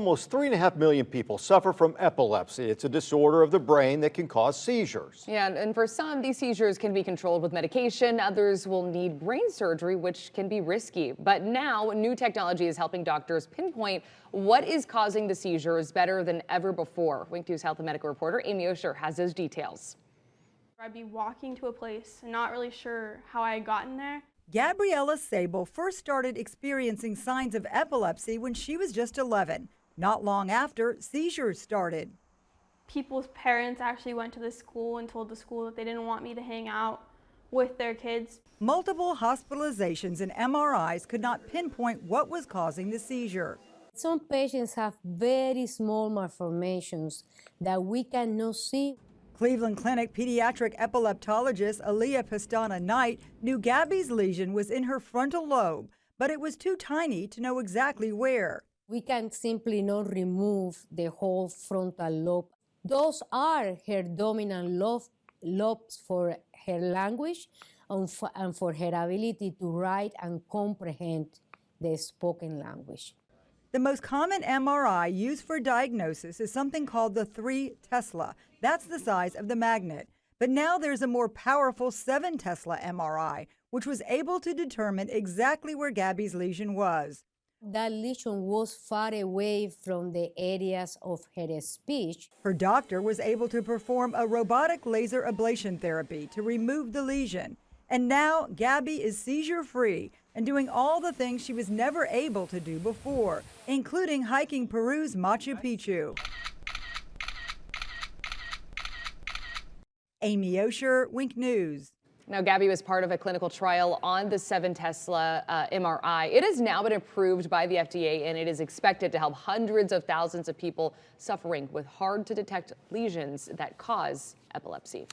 Almost 3.5 million people suffer from epilepsy. It's a disorder of the brain that can cause seizures. Yeah, and for some, these seizures can be controlled with medication. Others will need brain surgery, which can be risky. But now, new technology is helping doctors pinpoint what is causing the seizures better than ever before. Wink News Health and Medical reporter Amy Osher has those details. I'd be walking to a place and not really sure how I had gotten there. Gabriella Sable first started experiencing signs of epilepsy when she was just 11. Not long after, seizures started. People's parents actually went to the school and told the school that they didn't want me to hang out with their kids. Multiple hospitalizations and MRIs could not pinpoint what was causing the seizure. Some patients have very small malformations that we cannot see. Cleveland Clinic pediatric epileptologist Aaliyah Pastana Knight knew Gabby's lesion was in her frontal lobe, but it was too tiny to know exactly where. We can simply not remove the whole frontal lobe. Those are her dominant lobes for her language and for her ability to write and comprehend the spoken language. The most common MRI used for diagnosis is something called the 3 Tesla. That's the size of the magnet. But now there's a more powerful 7 Tesla MRI, which was able to determine exactly where Gabby's lesion was. That lesion was far away from the areas of her speech. Her doctor was able to perform a robotic laser ablation therapy to remove the lesion. And now Gabby is seizure-free and doing all the things she was never able to do before, including hiking Peru's Machu Picchu. Amy Osher, Wink News. Now, Gabby was part of a clinical trial on the 7 Tesla MRI. It has now been approved by the FDA, and it is expected to help hundreds of thousands of people suffering with hard-to-detect lesions that cause epilepsy.